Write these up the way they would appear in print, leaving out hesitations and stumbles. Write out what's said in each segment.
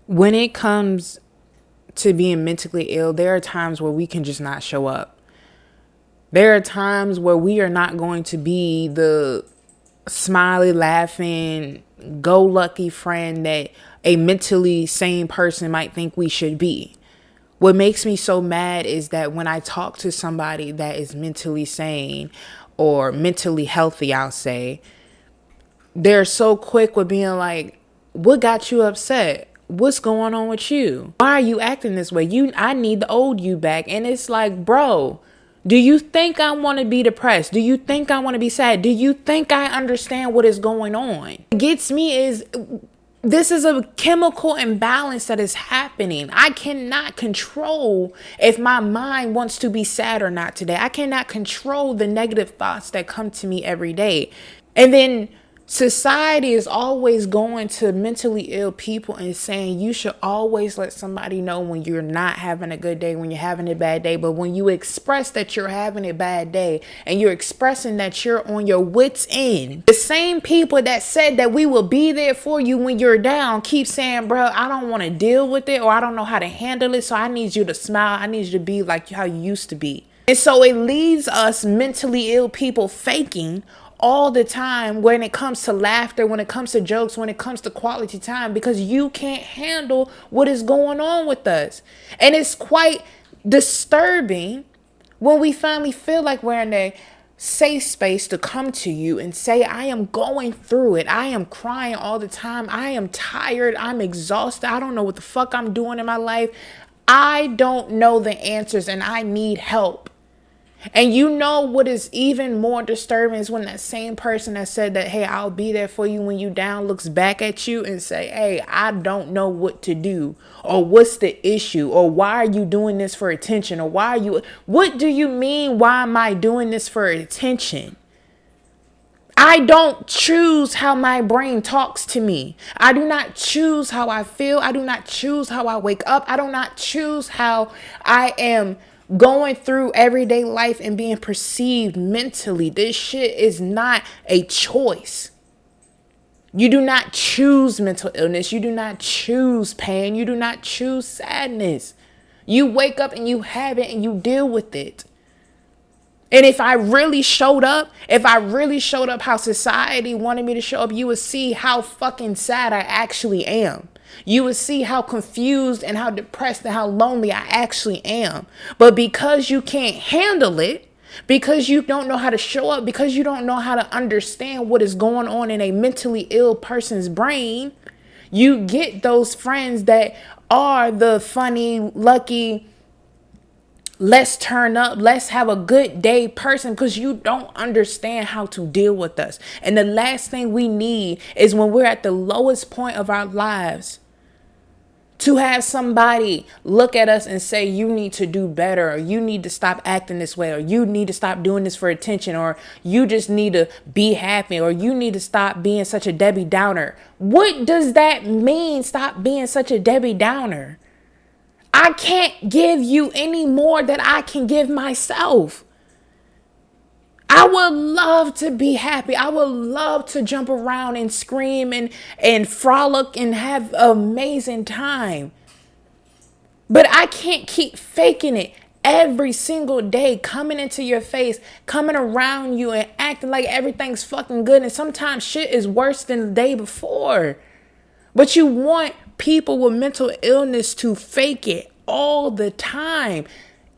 When it comes to being mentally ill, there are times where we can just not show up. There are times where we are not going to be the smiley, laughing, go lucky friend that a mentally sane person might think we should be. What makes me so mad is that when I talk to somebody that is mentally sane or mentally healthy, I'll say, they're so quick with being like, what got you upset? What's going on with you? Why are you acting this way? I need the old you back. And it's like, bro, do you think I want to be depressed? Do you think I want to be sad? Do you think I understand what is going on? What gets me is this is a chemical imbalance that is happening. I cannot control if my mind wants to be sad or not today. I cannot control the negative thoughts that come to me every day. And then society is always going to mentally ill people and saying you should always let somebody know when you're not having a good day, when you're having a bad day. But when you express that you're having a bad day and you're expressing that you're on your wits end, the same people that said that we will be there for you when you're down keep saying, bro, I don't want to deal with it, or I don't know how to handle it, so I need you to smile. I need you to be like how you used to be. And so it leaves us mentally ill people faking all the time when it comes to laughter, when it comes to jokes, when it comes to quality time, because you can't handle what is going on with us. And it's quite disturbing when we finally feel like we're in a safe space to come to you and say, I am going through it. I am crying all the time. I am tired. I'm exhausted. I don't know what the fuck I'm doing in my life. I don't know the answers and I need help. And you know what is even more disturbing is when that same person that said that, hey, I'll be there for you when you down, looks back at you and say, hey, I don't know what to do, or what's the issue, or why are you doing this for attention, or what do you mean? Why am I doing this for attention? I don't choose how my brain talks to me. I do not choose how I feel. I do not choose how I wake up. I do not choose how I am going through everyday life and being perceived mentally. This shit is not a choice. You do not choose mental illness. You do not choose pain. You do not choose sadness. You wake up and you have it and you deal with it. And if I really showed up how society wanted me to show up, you would see how fucking sad I actually am. You would see how confused and how depressed and how lonely I actually am. But because you can't handle it, because you don't know how to show up, because you don't know how to understand what is going on in a mentally ill person's brain, you get those friends that are the funny, lucky, let's turn up, let's have a good day person, because you don't understand how to deal with us. And the last thing we need is when we're at the lowest point of our lives to have somebody look at us and say, you need to do better, or you need to stop acting this way, or you need to stop doing this for attention, or you just need to be happy, or you need to stop being such a Debbie Downer. What does that mean? Stop being such a Debbie Downer. I can't give you any more than I can give myself. I would love to be happy. I would love to jump around and scream and frolic and have an amazing time. But I can't keep faking it every single day, coming into your face, coming around you and acting like everything's fucking good. And sometimes shit is worse than the day before. But you want people with mental illness to fake it all the time.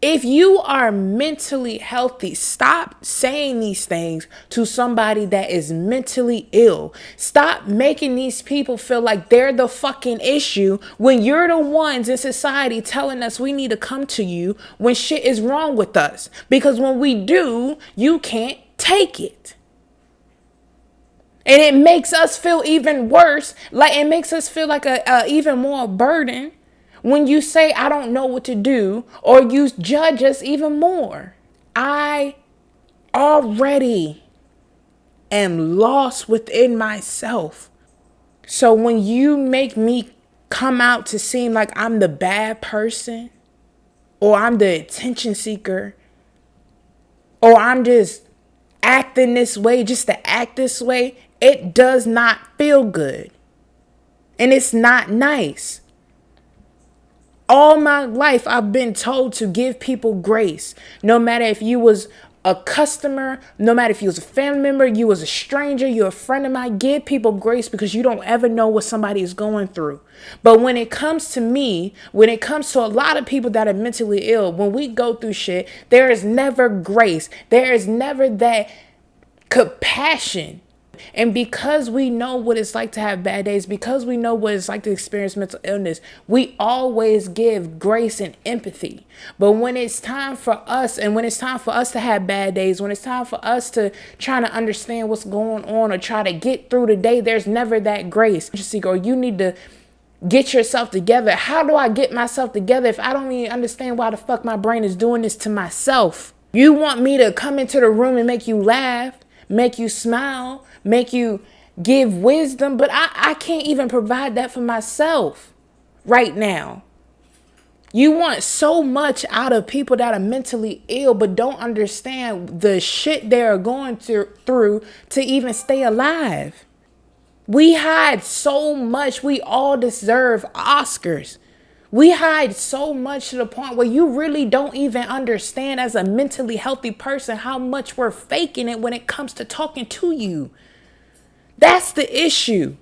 If you are mentally healthy, stop saying these things to somebody that is mentally ill. Stop making these people feel like they're the fucking issue when you're the ones in society telling us we need to come to you when shit is wrong with us. Because when we do, you can't take it. And it makes us feel even worse. Like it makes us feel like a even more burden when you say, I don't know what to do, or you judge us even more. I already am lost within myself. So when you make me come out to seem like I'm the bad person, or I'm the attention seeker, or I'm just acting this way just to act this way, it does not feel good. And it's not nice. All my life, I've been told to give people grace. No matter if you was a customer, no matter if you was a family member, you was a stranger, you're a friend of mine, give people grace because you don't ever know what somebody is going through. But when it comes to me, when it comes to a lot of people that are mentally ill, when we go through shit, there is never grace. There is never that compassion. And because we know what it's like to have bad days, because we know what it's like to experience mental illness, we always give grace and empathy. But when it's time for us, and when it's time for us to have bad days, when it's time for us to try to understand what's going on or try to get through the day, there's never that grace. Or you need to get yourself together. How do I get myself together if I don't even understand why the fuck my brain is doing this to myself? You want me to come into the room and make you laugh, make you smile, make you give wisdom, but I can't even provide that for myself right now. You want so much out of people that are mentally ill, but don't understand the shit they are going through to even stay alive. We hide so much. We all deserve Oscars. We hide so much to the point where you really don't even understand as a mentally healthy person how much we're faking it when it comes to talking to you. That's the issue.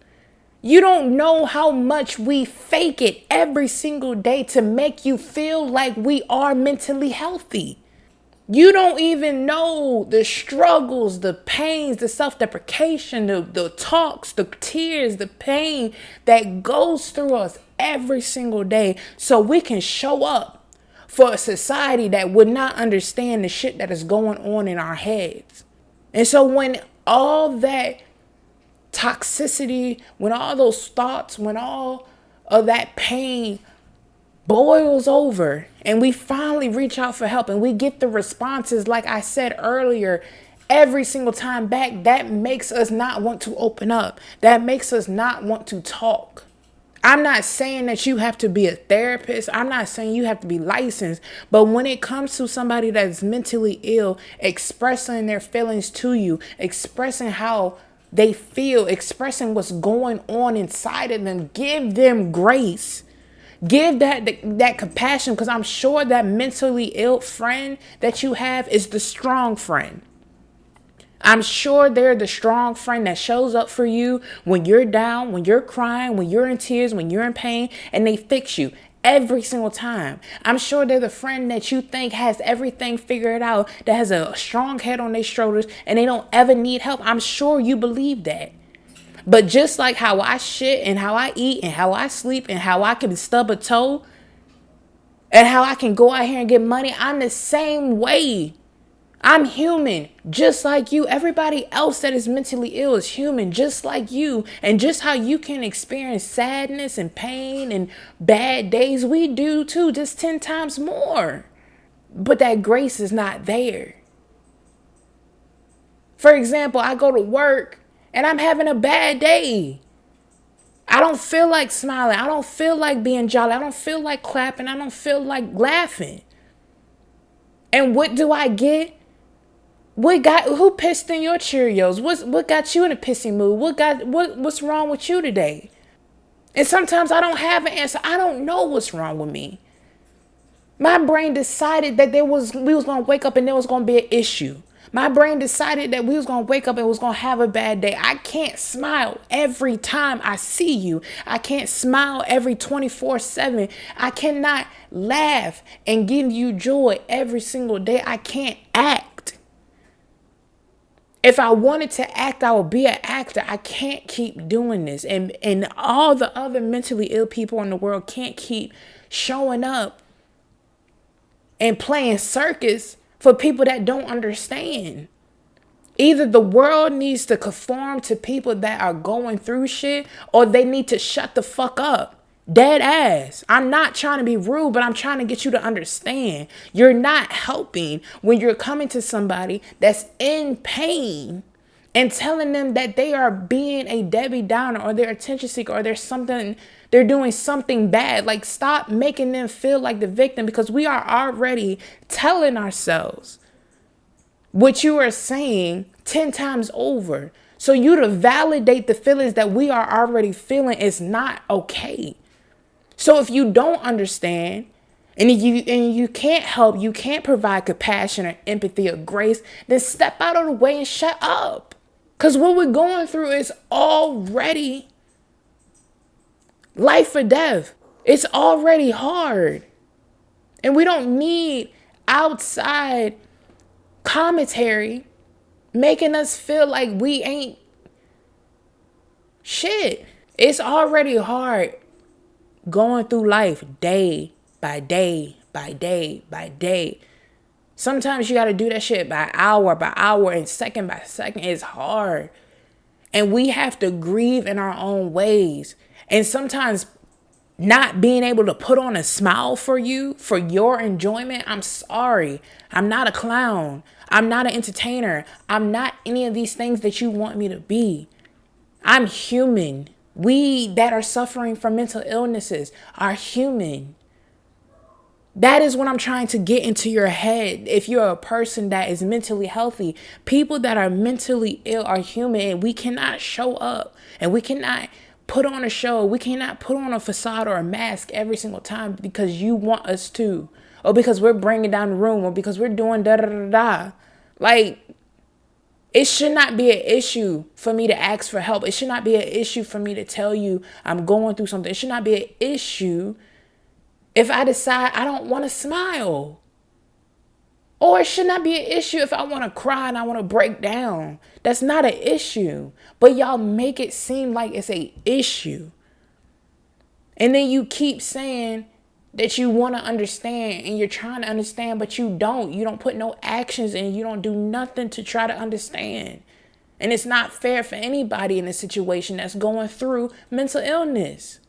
You don't know how much we fake it every single day to make you feel like we are mentally healthy. You don't even know the struggles, the pains, the self-deprecation, the talks, the tears, the pain that goes through us every single day so we can show up for a society that would not understand the shit that is going on in our heads. And so when all that toxicity, when all those thoughts, when all of that pain boils over and we finally reach out for help and we get the responses, like I said earlier, every single time back, that makes us not want to open up. That makes us not want to talk. I'm not saying that you have to be a therapist. I'm not saying you have to be licensed. But when it comes to somebody that's mentally ill, expressing their feelings to you, expressing how they feel, expressing what's going on inside of them, give them grace. Give that compassion, because I'm sure that mentally ill friend that you have is the strong friend. I'm sure they're the strong friend that shows up for you when you're down, when you're crying, when you're in tears, when you're in pain, and they fix you every single time. I'm sure they're the friend that you think has everything figured out, that has a strong head on their shoulders, and they don't ever need help. I'm sure you believe that. But just like how I shit and how I eat and how I sleep and how I can stub a toe and how I can go out here and get money, I'm the same way. I'm human, just like you. Everybody else that is mentally ill is human, just like you. And just how you can experience sadness and pain and bad days, we do too, just 10 times more. But that grace is not there. For example, I go to work and I'm having a bad day. I don't feel like smiling. I don't feel like being jolly. I don't feel like clapping. I don't feel like laughing. And what do I get? Who pissed in your Cheerios? What got you in a pissy mood? What's wrong with you today? And sometimes I don't have an answer. I don't know what's wrong with me. My brain decided that we was gonna wake up and there was gonna be an issue. My brain decided that we was gonna wake up and was gonna have a bad day. I can't smile every time I see you. I can't smile every 24/7. I cannot laugh and give you joy every single day. I can't act. If I wanted to act, I would be an actor. I can't keep doing this. And all the other mentally ill people in the world can't keep showing up and playing circus for people that don't understand. Either the world needs to conform to people that are going through shit, or they need to shut the fuck up. Dead ass. I'm not trying to be rude, but I'm trying to get you to understand. You're not helping when you're coming to somebody that's in pain and telling them that they are being a Debbie Downer or they're attention seeker or they're doing something bad. Like, stop making them feel like the victim, because we are already telling ourselves what you are saying 10 times over. So you to validate the feelings that we are already feeling is not okay. So if you don't understand, and you can't help, you can't provide compassion or empathy or grace, then step out of the way and shut up. Because what we're going through is already life or death. It's already hard. And we don't need outside commentary making us feel like we ain't shit. It's already hard going through life day by day by day by day. Sometimes you got to do that shit by hour and second by second. It's hard. And we have to grieve in our own ways. And sometimes not being able to put on a smile for you, for your enjoyment, I'm sorry. I'm not a clown. I'm not an entertainer. I'm not any of these things that you want me to be. I'm human. We that are suffering from mental illnesses are human. That is what I'm trying to get into your head. If you're a person that is mentally healthy, people that are mentally ill are human, and we cannot show up and we cannot put on a show. We cannot put on a facade or a mask every single time because you want us to, or because we're bringing down the room, or because we're doing da da da da. Like, it should not be an issue for me to ask for help. It should not be an issue for me to tell you I'm going through something. It should not be an issue if I decide I don't want to smile. Or it should not be an issue if I want to cry and I want to break down. That's not an issue. But y'all make it seem like it's an issue. And then you keep saying that you want to understand and you're trying to understand, but you don't. You don't put no actions in. You don't do nothing to try to understand. And it's not fair for anybody in a situation that's going through mental illness.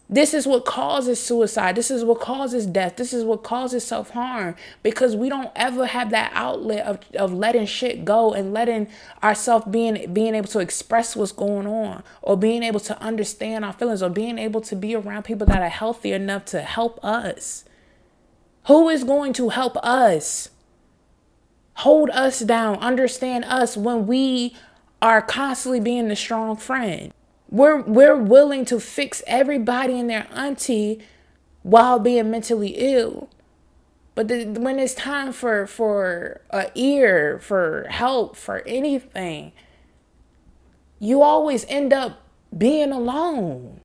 This is what causes suicide. This is what causes death. This is what causes self-harm, because we don't ever have that outlet of letting shit go and letting ourselves being able to express what's going on, or being able to understand our feelings, or being able to be around people that are healthy enough to help us. Who is going to help us? Hold us down, understand us when we are constantly being the strong friend. We're willing to fix everybody and their auntie while being mentally ill. But when it's time for a ear, for help, for anything, you always end up being alone.